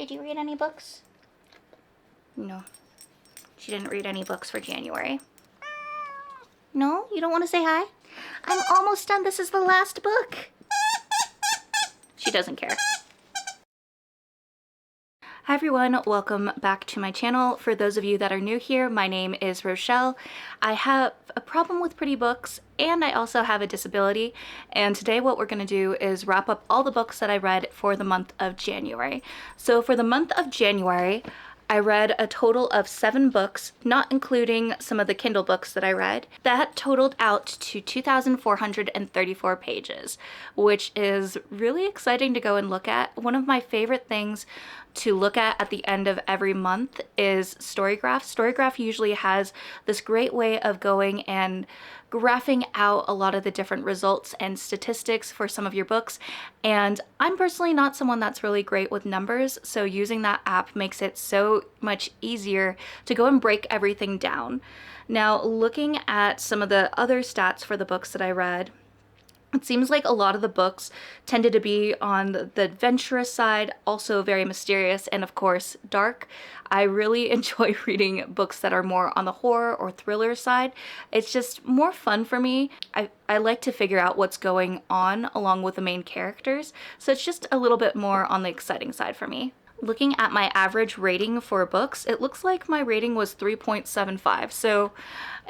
Did you read any books? No. She didn't read any books for January. No? You don't want to say hi? I'm almost done. This is the last book. She doesn't care. Hi everyone, welcome back to my channel. For those of you that are new here, my name is Rochelle. I have a problem with pretty books and I also have a disability, and today what we're going to do is wrap up all the books that I read for the month of January. So for the month of January, I read a total of 7 books, not including some of the Kindle books that I read. That totaled out to 2,434 pages, which is really exciting to go and look at. One of my favorite things to look at the end of every month is Storygraph. Storygraph usually has this great way of going and graphing out a lot of the different results and statistics for some of your books, and I'm personally not someone that's really great with numbers, so using that app makes it so much easier to go and break everything down. Now, looking at some of the other stats for the books that I read, it seems like a lot of the books tended to be on the adventurous side, also very mysterious, and of course dark. I really enjoy reading books that are more on the horror or thriller side. It's just more fun for me. I like to figure out what's going on along with the main characters, so it's just a little bit more on the exciting side for me. Looking at my average rating for books, it looks like my rating was 3.75. So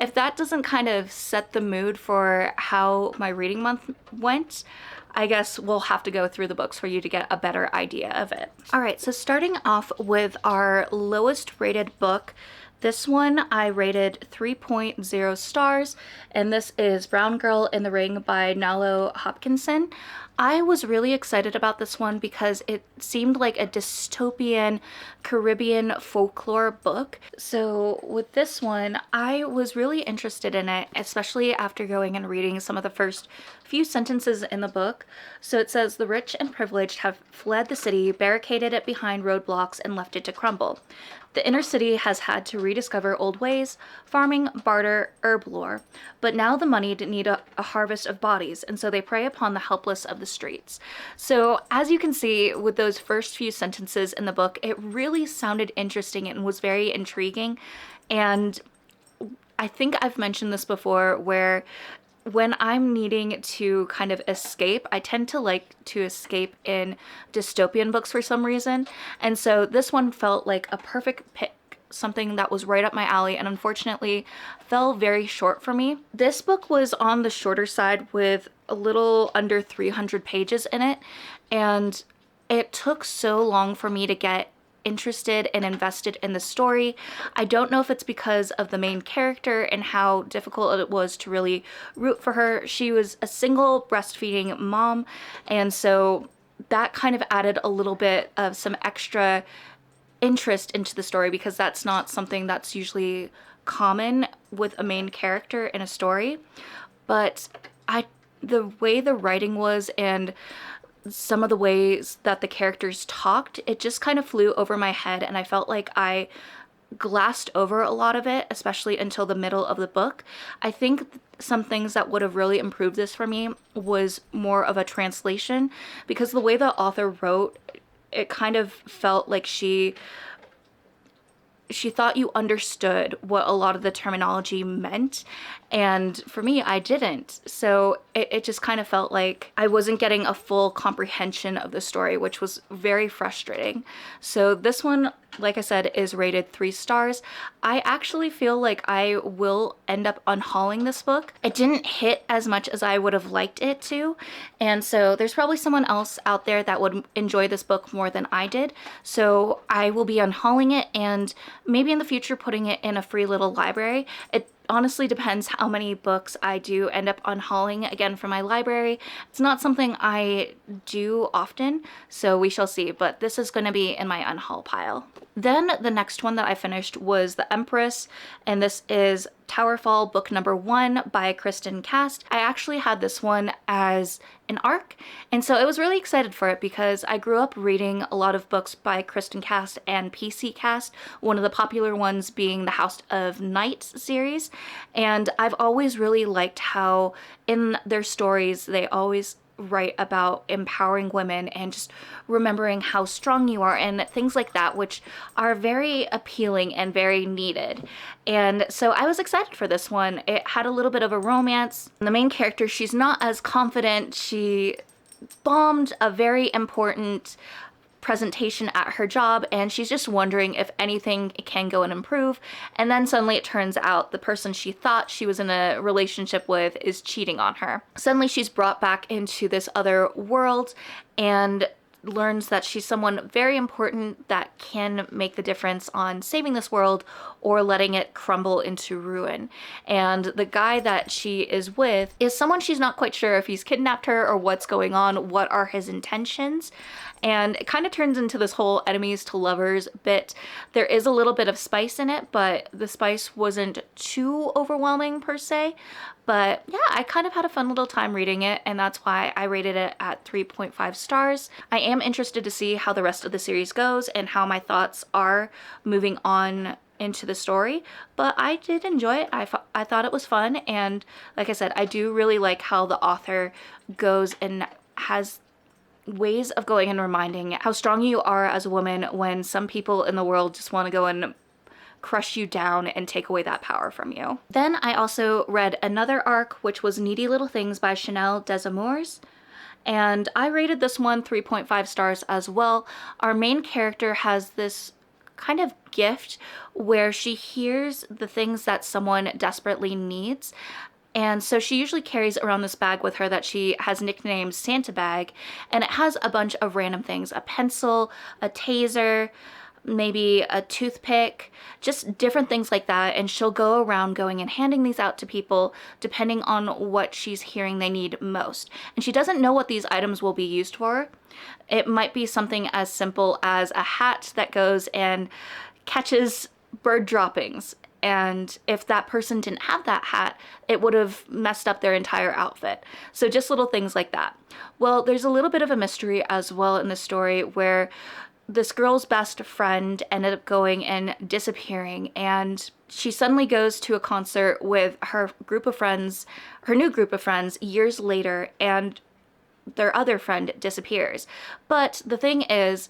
if that doesn't kind of set the mood for how my reading month went, I guess we'll have to go through the books for you to get a better idea of it. All right, so starting off with our lowest rated book, this one I rated 3.0 stars, and this is Brown Girl in the Ring by Nalo Hopkinson. I was really excited about this one because it seemed like a dystopian Caribbean folklore book. So with this one, I was really interested in it, especially after going and reading some of the first few sentences in the book. So it says, "The rich and privileged have fled the city, barricaded it behind roadblocks, and left it to crumble. The inner city has had to rediscover old ways, farming, barter, herb lore. But now the moneyed need a harvest of bodies, and so they prey upon the helpless of the streets." So as you can see with those first few sentences in the book, it really sounded interesting and was very intriguing. And I think I've mentioned this before, where when I'm needing to kind of escape, I tend to like to escape in dystopian books for some reason. And so this one felt like a perfect pick, something that was right up my alley, and unfortunately fell very short for me. This book was on the shorter side with a little under 300 pages in it, and it took so long for me to get interested and invested in the story. I don't know if it's because of the main character and how difficult it was to really root for her. She was a single breastfeeding mom, and so that kind of added a little bit of some extra interest into the story, because that's not something that's usually common with a main character in a story. But the way the writing was and some of the ways that the characters talked, it just kind of flew over my head, and I felt like I glassed over a lot of it, especially until the middle of the book. I think some things that would have really improved this for me was more of a translation, because the way the author wrote, it kind of felt like she thought you understood what a lot of the terminology meant, and for me, I didn't. So it just kind of felt like I wasn't getting a full comprehension of the story, which was very frustrating. So this one, like I said, is rated 3 stars. I actually feel like I will end up unhauling this book. It didn't hit as much as I would have liked it to, and so there's probably someone else out there that would enjoy this book more than I did. So I will be unhauling it, and maybe in the future putting it in a free little library. It honestly depends how many books I do end up unhauling again from my library. It's not something I do often, so we shall see, but this is going to be in my unhaul pile. Then the next one that I finished was The Empress, and this is Towerfall book number 1 by Kristin. I actually had this one as an ARC, and so I was really excited for it because I grew up reading a lot of books by Kristin and PC Cast, one of the popular ones being the House of Night series, and I've always really liked how in their stories they always write about empowering women and just remembering how strong you are and things like that, which are very appealing and very needed. And so I was excited for this one. It had a little bit of a romance. The main character, she's not as confident. She bombed a very important presentation at her job, and she's just wondering if anything can go and improve. And then suddenly it turns out the person she thought she was in a relationship with is cheating on her. Suddenly she's brought back into this other world and learns that she's someone very important that can make the difference on saving this world or letting it crumble into ruin. And the guy that she is with is someone she's not quite sure if he's kidnapped her or what's going on, what are his intentions. And it kind of turns into this whole enemies to lovers bit. There is a little bit of spice in it, but the spice wasn't too overwhelming per se. But yeah, I kind of had a fun little time reading it, and that's why I rated it at 3.5 stars. I am interested to see how the rest of the series goes and how my thoughts are moving on into the story, but I did enjoy it. I thought it was fun, and like I said, I do really like how the author goes and has ways of going and reminding how strong you are as a woman when some people in the world just want to go and crush you down and take away that power from you. Then I also read another arc, which was Needy Little Things by Channelle Desamours. And I rated this one 3.5 stars as well. Our main character has this kind of gift where she hears the things that someone desperately needs. And so she usually carries around this bag with her that she has nicknamed Santa Bag. And it has a bunch of random things, a pencil, a taser, maybe a toothpick, just different things like that. And she'll go around going and handing these out to people depending on what she's hearing they need most. And she doesn't know what these items will be used for. It might be something as simple as a hat that goes and catches bird droppings. And if that person didn't have that hat, it would have messed up their entire outfit. So just little things like that. Well, there's a little bit of a mystery as well in the story where this girl's best friend ended up going and disappearing, and she suddenly goes to a concert with her group of friends, her new group of friends, years later, and their other friend disappears. But the thing is,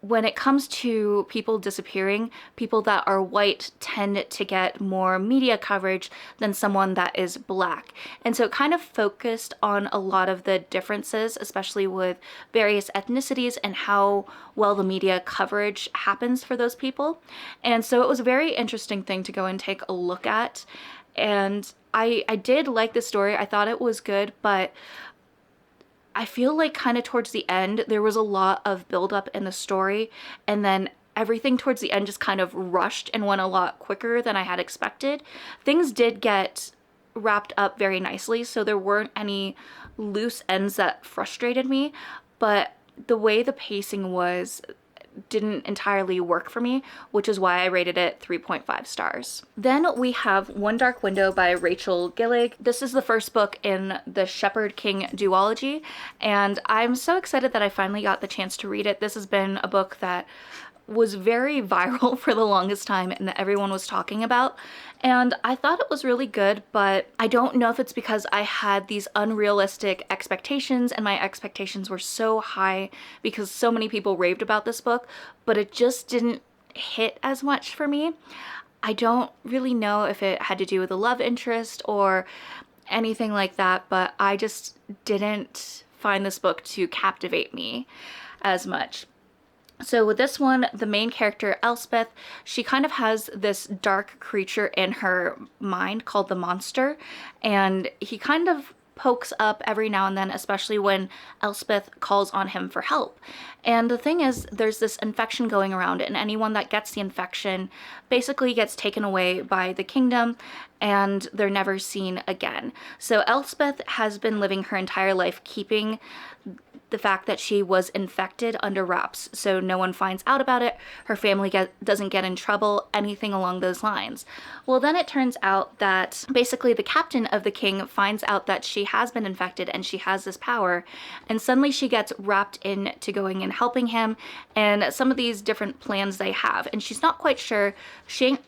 when it comes to people disappearing, people that are white tend to get more media coverage than someone that is black. And so it kind of focused on a lot of the differences, especially with various ethnicities and how well the media coverage happens for those people. And so it was a very interesting thing to go and take a look at. And I did like the story. I thought it was good, but I feel like kind of towards the end, there was a lot of buildup in the story, and then everything towards the end just kind of rushed and went a lot quicker than I had expected. Things did get wrapped up very nicely, so there weren't any loose ends that frustrated me, but the way the pacing was didn't entirely work for me, which is why I rated it 3.5 stars. Then we have One Dark Window by Rachel Gillig. This is the first book in the Shepherd King duology, and I'm so excited that I finally got the chance to read it. This has been a book that was very viral for the longest time and that everyone was talking about, and I thought it was really good, but I don't know if it's because I had these unrealistic expectations and my expectations were so high because so many people raved about this book, but it just didn't hit as much for me. I don't really know if it had to do with a love interest or anything like that, but I just didn't find this book to captivate me as much. So with this one, the main character, Elspeth, she kind of has this dark creature in her mind called the Monster, and he kind of pokes up every now and then, especially when Elspeth calls on him for help. And the thing is, there's this infection going around, and anyone that gets the infection basically gets taken away by the kingdom, and they're never seen again. So Elspeth has been living her entire life keeping the fact that she was infected under wraps, so no one finds out about it, her family doesn't get in trouble, anything along those lines. Well, then it turns out that basically the captain of the king finds out that she has been infected and she has this power, and suddenly she gets wrapped into going and helping him and some of these different plans they have, and she's not quite sure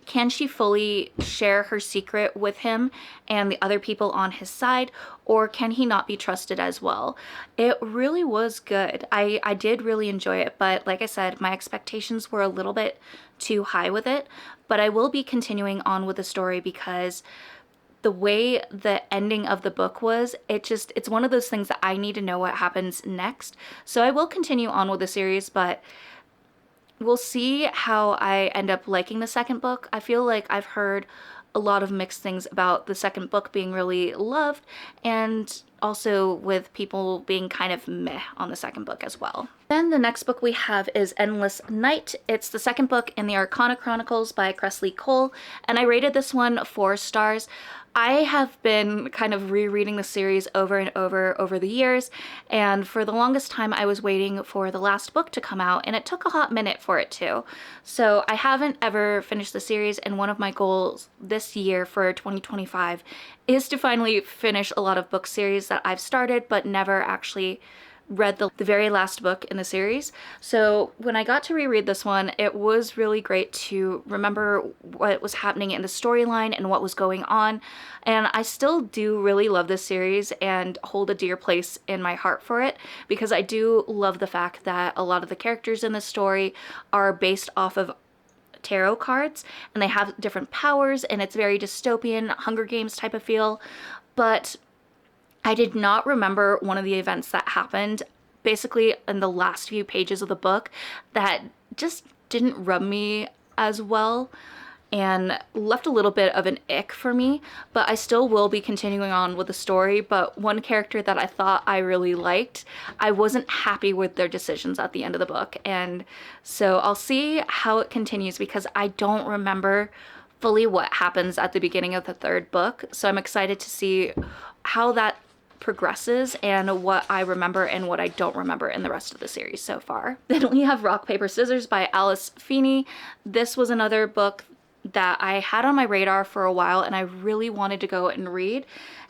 can she fully share her secret with him and the other people on his side, or can he not be trusted as well? It really was good. I did really enjoy it, but like I said, my expectations were a little bit too high with it, but I will be continuing on with the story because the way the ending of the book was, it's one of those things that I need to know what happens next. So I will continue on with the series, but we'll see how I end up liking the second book. I feel like I've heard a lot of mixed things about the second book being really loved, and also with people being kind of meh on the second book as well. Then the next book we have is Endless Night. It's the second book in the Arcana Chronicles by Kresley Cole, and I rated this one 4 stars. I have been kind of rereading the series over and over the years, and for the longest time I was waiting for the last book to come out, and it took a hot minute for it to. So I haven't ever finished the series, and one of my goals this year for 2025 is to finally finish a lot of book series that I've started but never actually read the very last book in the series. So when I got to reread this one, it was really great to remember what was happening in the storyline and what was going on. And I still do really love this series and hold a dear place in my heart for it, because I do love the fact that a lot of the characters in the story are based off of tarot cards, and they have different powers, and it's very dystopian, Hunger Games type of feel. But I did not remember one of the events that happened basically in the last few pages of the book that just didn't rub me as well and left a little bit of an ick for me, but I still will be continuing on with the story. But one character that I thought I really liked, I wasn't happy with their decisions at the end of the book, and so I'll see how it continues because I don't remember fully what happens at the beginning of the third book, so I'm excited to see how that progresses and what I remember and what I don't remember in the rest of the series so far. Then we have Rock, Paper, Scissors by Alice Feeney. This was another book that I had on my radar for a while and I really wanted to go and read.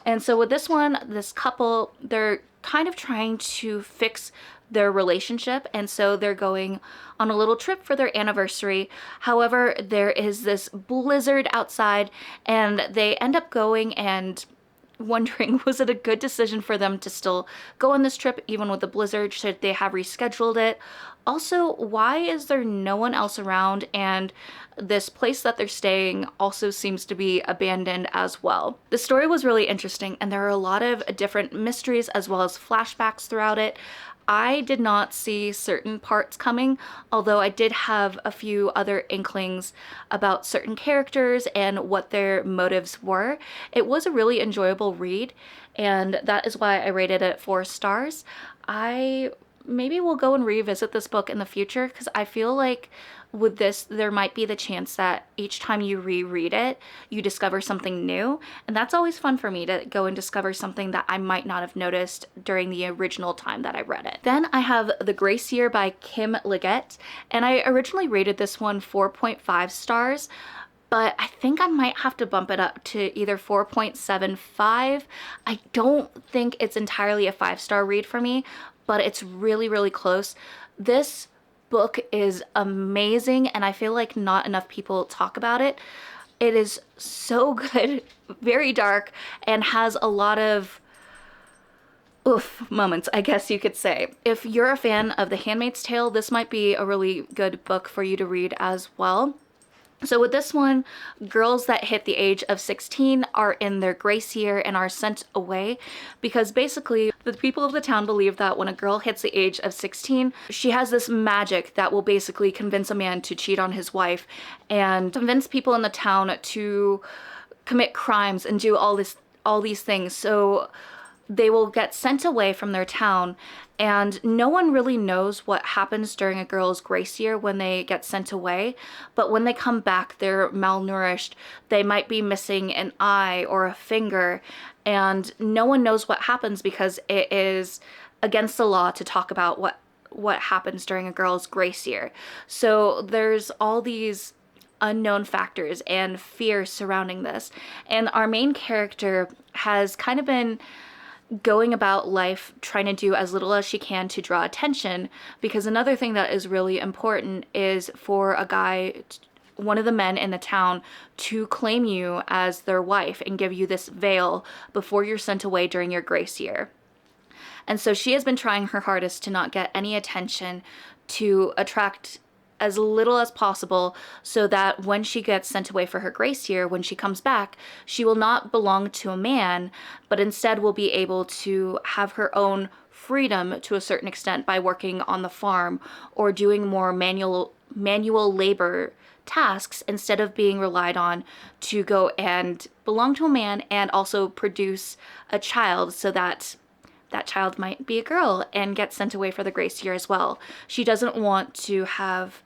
And so with this one, this couple, they're kind of trying to fix their relationship, and so they're going on a little trip for their anniversary. However, there is this blizzard outside, and they end up going and wondering, was it a good decision for them to still go on this trip even with the blizzard? Should they have rescheduled it? Also, why is there no one else around, and this place that they're staying also seems to be abandoned as well? The story was really interesting, and there are a lot of different mysteries as well as flashbacks throughout it. I did not see certain parts coming, although I did have a few other inklings about certain characters and what their motives were. It was a really enjoyable read, and that is why I rated it 4 stars. I maybe will go and revisit this book in the future, because I feel like with this, there might be the chance that each time you reread it, you discover something new. And that's always fun for me, to go and discover something that I might not have noticed during the original time that I read it. Then I have The Grace Year by Kim Liggett. And I originally rated this one 4.5 stars. But I think I might have to bump it up to either 4.75. I don't think it's entirely a 5-star read for me, but it's really, really close. This book is amazing, and I feel like not enough people talk about it. It is so good, very dark, and has a lot of oof moments, I guess you could say. If you're a fan of The Handmaid's Tale, this might be a really good book for you to read as well. So with this one, girls that hit the age of 16 are in their grace year and are sent away, because basically the people of the town believe that when a girl hits the age of 16, she has this magic that will basically convince a man to cheat on his wife and convince people in the town to commit crimes and do all these things. So they will get sent away from their town, and no one really knows what happens during a girl's grace year when they get sent away. But when they come back, they're malnourished. They might be missing an eye or a finger, and no one knows what happens because it is against the law to talk about what happens during a girl's grace year. So there's all these unknown factors and fear surrounding this. And our main character has kind of been going about life trying to do as little as she can to draw attention, because another thing that is really important is for a guy, one of the men in the town, to claim you as their wife and give you this veil before you're sent away during your grace year. And so she has been trying her hardest to not get any attention, to attract as little as possible, so that when she gets sent away for her grace year, when she comes back, she will not belong to a man, but instead will be able to have her own freedom to a certain extent by working on the farm or doing more manual labor tasks, instead of being relied on to go and belong to a man and also produce a child, so that that child might be a girl and get sent away for the grace year as well. She doesn't want to have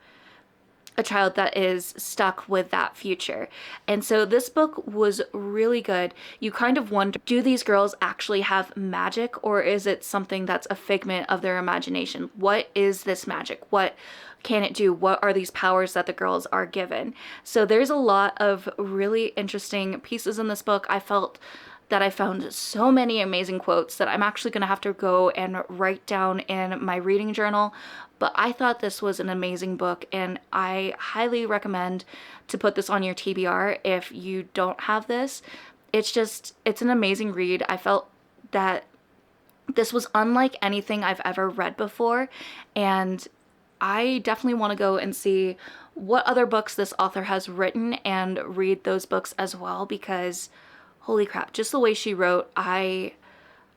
a child that is stuck with that future. And so this book was really good. You kind of wonder, do these girls actually have magic, or is it something that's a figment of their imagination? What is this magic? What can it do? What are these powers that the girls are given? So there's a lot of really interesting pieces in this book. I felt that I found so many amazing quotes that I'm actually going to have to go and write down in my reading journal. But I thought this was an amazing book, and I highly recommend to put this on your TBR if you don't have this. It's an amazing read. I felt that this was unlike anything I've ever read before, and I definitely want to go and see what other books this author has written and read those books as well, because holy crap, just the way she wrote, I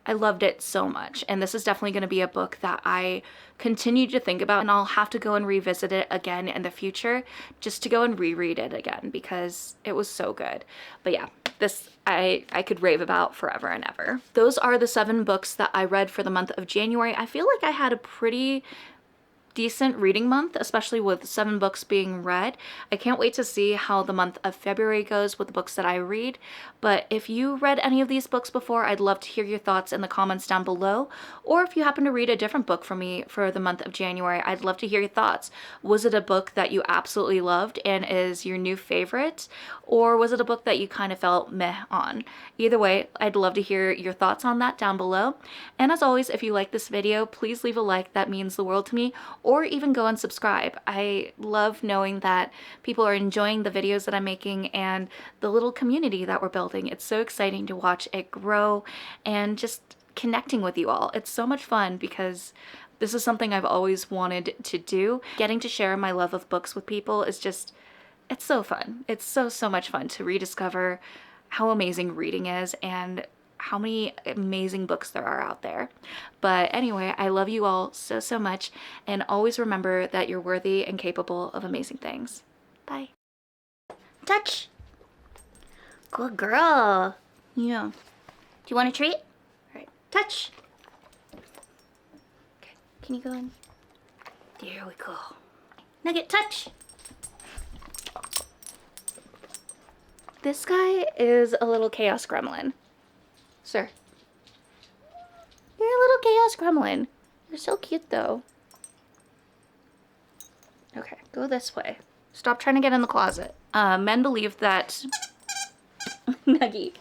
loved it so much. And this is definitely going to be a book that I continue to think about, and I'll have to go and revisit it again in the future just to go and reread it again, because it was so good. But yeah, this I could rave about forever and ever. Those are the 7 books that I read for the month of January. I feel like I had a pretty decent reading month, especially with 7 books being read. I can't wait to see how the month of February goes with the books that I read. But if you read any of these books before, I'd love to hear your thoughts in the comments down below. Or if you happen to read a different book from me for the month of January, I'd love to hear your thoughts. Was it a book that you absolutely loved and is your new favorite? Or was it a book that you kind of felt meh on? Either way, I'd love to hear your thoughts on that down below. And as always, if you like this video, please leave a like. That means the world to me. Or even go and subscribe. I love knowing that people are enjoying the videos that I'm making and the little community that we're building. It's so exciting to watch it grow and just connecting with you all. It's so much fun because this is something I've always wanted to do. Getting to share my love of books with people is just, it's so fun. It's so much fun to rediscover how amazing reading is and how many amazing books there are out there. But anyway, I love you all so much, and always remember that you're worthy and capable of amazing things. Bye. Touch. Good girl. Yeah. Do you want a treat? All right. Touch. Okay. Can you go in? There we go. Nugget, touch. This guy is a little chaos gremlin. Sir. You're a little chaos gremlin. You're so cute though. Okay, go this way. Stop trying to get in the closet. Men believe that Nuggie.